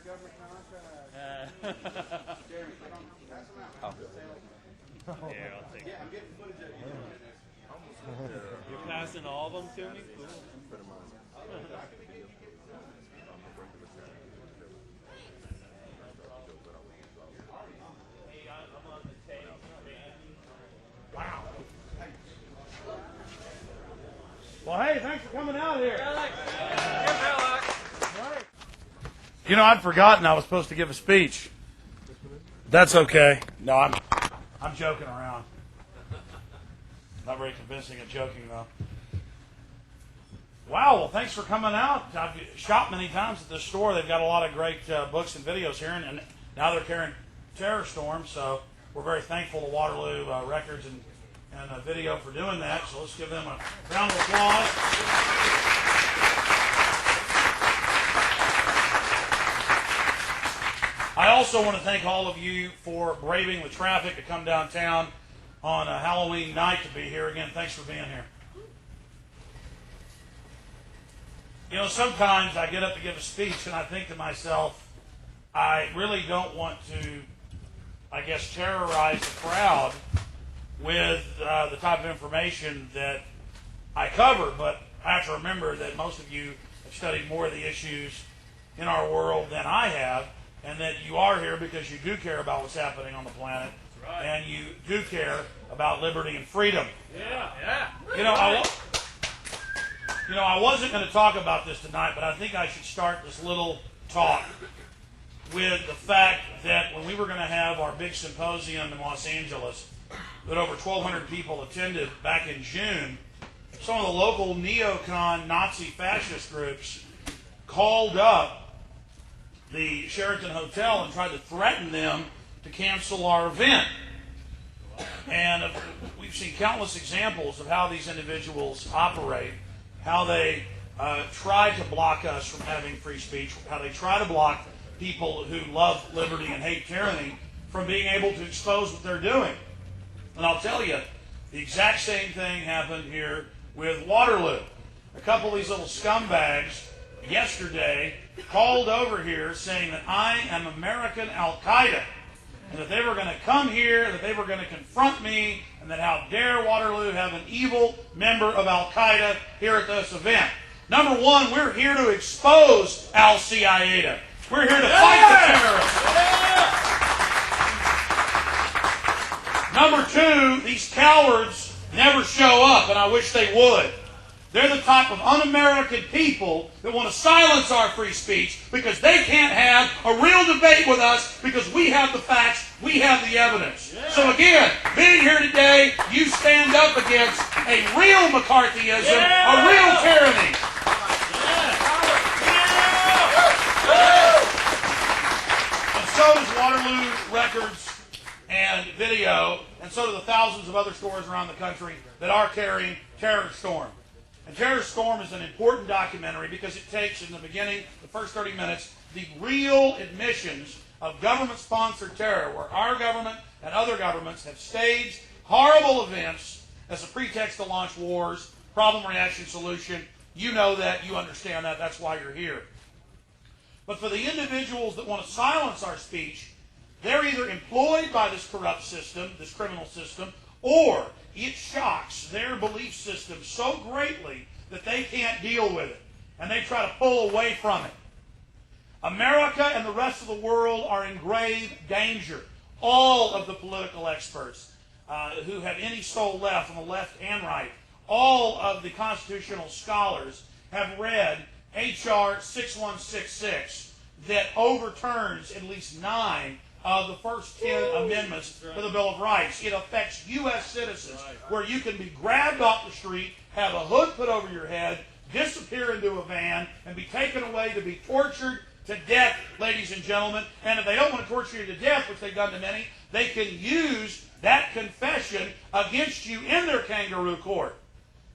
Yeah, I'll take it. You're passing all of them to me? Cool. Wow. Well, hey, thanks for coming out here. You know, I'd forgotten I was supposed to give a speech. That's okay. No, I'm joking around. Not very convincing at joking, though. Wow, well, thanks for coming out. I've shopped many times at this store. They've got a lot of great books and videos here, and now they're carrying Terror Storm, so we're very thankful to Waterloo Records and Video for doing that. So let's give them a round of applause. I also want to thank all of you for braving the traffic to come downtown on a Halloween night to be here. Again, thanks for being here. You know, sometimes I get up to give a speech and I think to myself, I really don't want to, I guess, terrorize the crowd with the type of information that I cover, but I have to remember that most of you have studied more of the issues in our world than I have, and that you are here because you do care about what's happening on the planet, right, and you do care about liberty and freedom. Yeah. You know, I wasn't going to talk about this tonight, but I think I should start this little talk with the fact that when we were going to have our big symposium in Los Angeles, that over 1,200 people attended back in June, some of the local neocon Nazi fascist groups called up the Sheraton Hotel and tried to threaten them to cancel our event. And we've seen countless examples of how these individuals operate, how they try to block us from having free speech, how they try to block people who love liberty and hate tyranny from being able to expose what they're doing. And I'll tell you, the exact same thing happened here with Waterloo. A couple of these little scumbags yesterday called over here saying that I am American Al-Qaeda, and that they were going to come here, that they were going to confront me, and that how dare Waterloo have an evil member of Al-Qaeda here at this event. Number one, we're here to expose Al-Qaeda. We're here to fight the terrorists. Number two, these cowards never show up, and I wish they would. They're the type of un-American people that want to silence our free speech because they can't have a real debate with us because we have the facts, we have the evidence. Yeah. So again, being here today, you stand up against a real McCarthyism, a real tyranny. And so does Waterloo Records and Video, and so do the thousands of other stores around the country that are carrying Terror Storm. And Terror Storm is an important documentary because it takes, in the beginning, the first 30 minutes, the real admissions of government-sponsored terror, where our government and other governments have staged horrible events as a pretext to launch wars, problem, reaction, solution. You know that. You understand that. That's why you're here. But for the individuals that want to silence our speech, they're either employed by this corrupt system, this criminal system, or it shocks their belief system so greatly that they can't deal with it, and they try to pull away from it. America and the rest of the world are in grave danger. All of the political experts who have any soul left on the left and right, all of the constitutional scholars have read H.R. 6166 that overturns at least 9 of the first 10 amendments to the Bill of Rights. It affects U.S. citizens, where you can be grabbed off the street, have a hood put over your head, disappear into a van, and be taken away to be tortured to death, ladies and gentlemen. And if they don't want to torture you to death, which they've done to many, they can use that confession against you in their kangaroo court.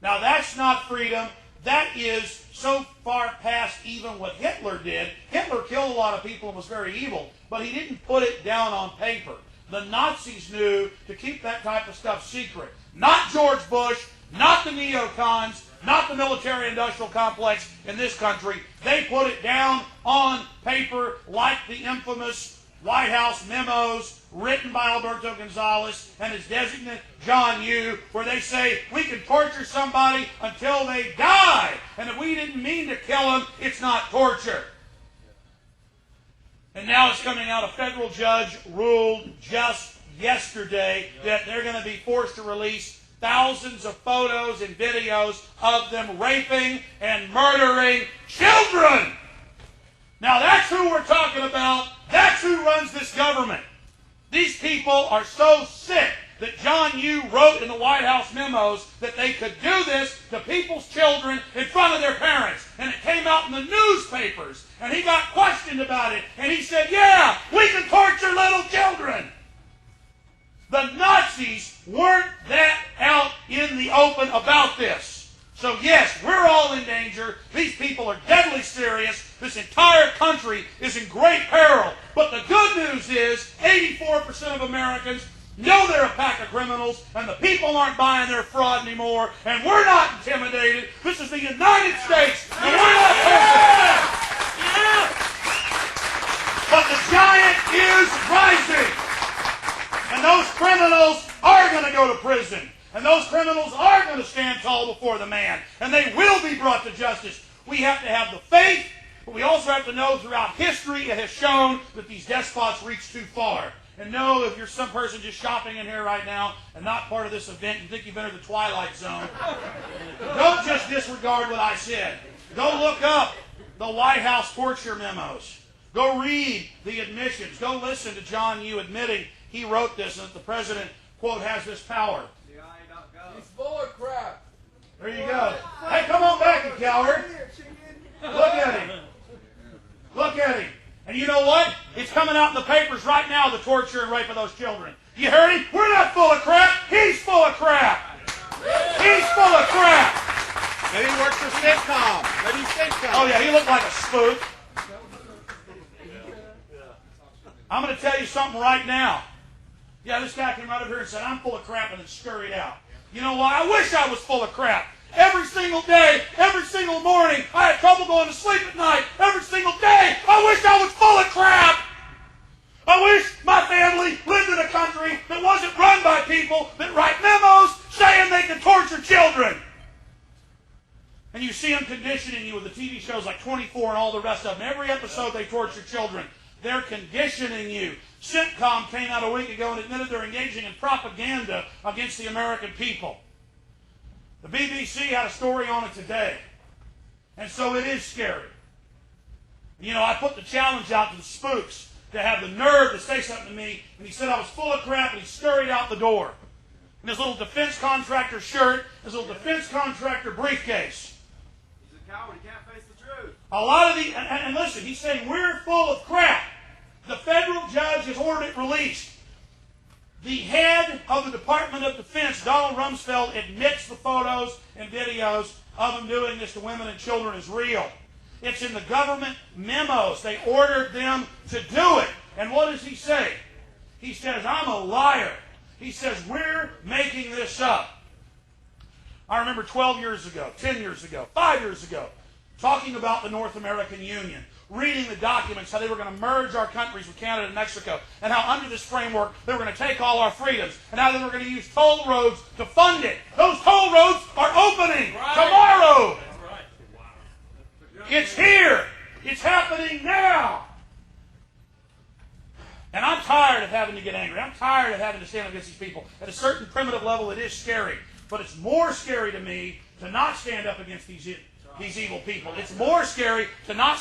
Now, that's not freedom. That is so far past even what Hitler did. Hitler killed a lot of people and was very evil, but he didn't put it down on paper. The Nazis knew to keep that type of stuff secret. Not George Bush, not the neocons, not the military-industrial complex in this country. They put it down on paper like the infamous White House memos written by Alberto Gonzales and his designate John Yoo, where they say we can torture somebody until they die. And if we didn't mean to kill them, it's not torture. And now it's coming out, a federal judge ruled just yesterday that they're going to be forced to release thousands of photos and videos of them raping and murdering children. Now that's who we're talking about. That's who runs this government. These people are so sick that John Yoo wrote in the White House memos that they could do this to people's children in front of their parents. And it came out in the newspapers. And he got questioned about it. And he said, yeah, we can torture little children. The Nazis weren't that out in the open about this. So yes, we're all in danger. These people are deadly serious. This entire country is in great peril. But the good news is 84% of Americans know they're a pack of criminals, and the people aren't buying their fraud anymore, and we're not intimidated. This is the United States, and we're not perfect. But the giant is rising. And those criminals are going to go to prison. And those criminals are going to stand tall before the man. And they will be brought to justice. We have to have the faith, but we also have to know throughout history it has shown that these despots reach too far. And know if you're some person just shopping in here right now and not part of this event, you think you've entered the Twilight Zone, don't just disregard what I said. Go look up the White House torture memos. Go read the admissions. Go listen to John Yoo admitting he wrote this and that the president, quote, has this power. He's full of crap. There you go. Hey, come on back, you coward. Look at him. Look at him. And you know what? It's coming out in the papers right now, the torture and rape of those children. You heard him? We're not full of crap. He's full of crap. He's full of crap. Maybe he works for sitcom. Maybe he's sitcom. Oh, yeah, he looked like a spook. I'm going to tell you something right now. Yeah, this guy came right over here and said, I'm full of crap, and then scurried out. You know why? I wish I was full of crap. Every single day, every single morning, I had trouble going to sleep at night. Every single day, I wish I was full of crap. I wish my family lived in a country that wasn't run by people that write memos saying they can torture children. And you see them conditioning you with the TV shows like 24 and all the rest of them. Every episode they torture children. They're conditioning you. Sitcom came out a week ago and admitted they're engaging in propaganda against the American people. The BBC had a story on it today. And so it is scary. You know, I put the challenge out to the spooks to have the nerve to say something to me, and he said I was full of crap, and he scurried out the door. In his little defense contractor shirt, his little defense contractor briefcase. He's a coward. He can't face the truth. A lot of the, and listen, he's saying we're full of crap. The federal judge has ordered it released. The head of the Department of Defense, Donald Rumsfeld, admits the photos and videos of them doing this to women and children is real. It's in the government memos. They ordered them to do it. And what does he say? He says, I'm a liar. He says, we're making this up. I remember 12 years ago, 10 years ago, 5 years ago, talking about the North American Union, reading the documents, how they were going to merge our countries with Canada and Mexico, and how under this framework they were going to take all our freedoms, and how they were going to use toll roads to fund it. Those toll roads are opening tomorrow. That's right. Wow. It's here. It's happening now. And I'm tired of having to get angry. I'm tired of having to stand up against these people. At a certain primitive level, it is scary. But it's more scary to me to not stand up against these evil people. It's more scary to not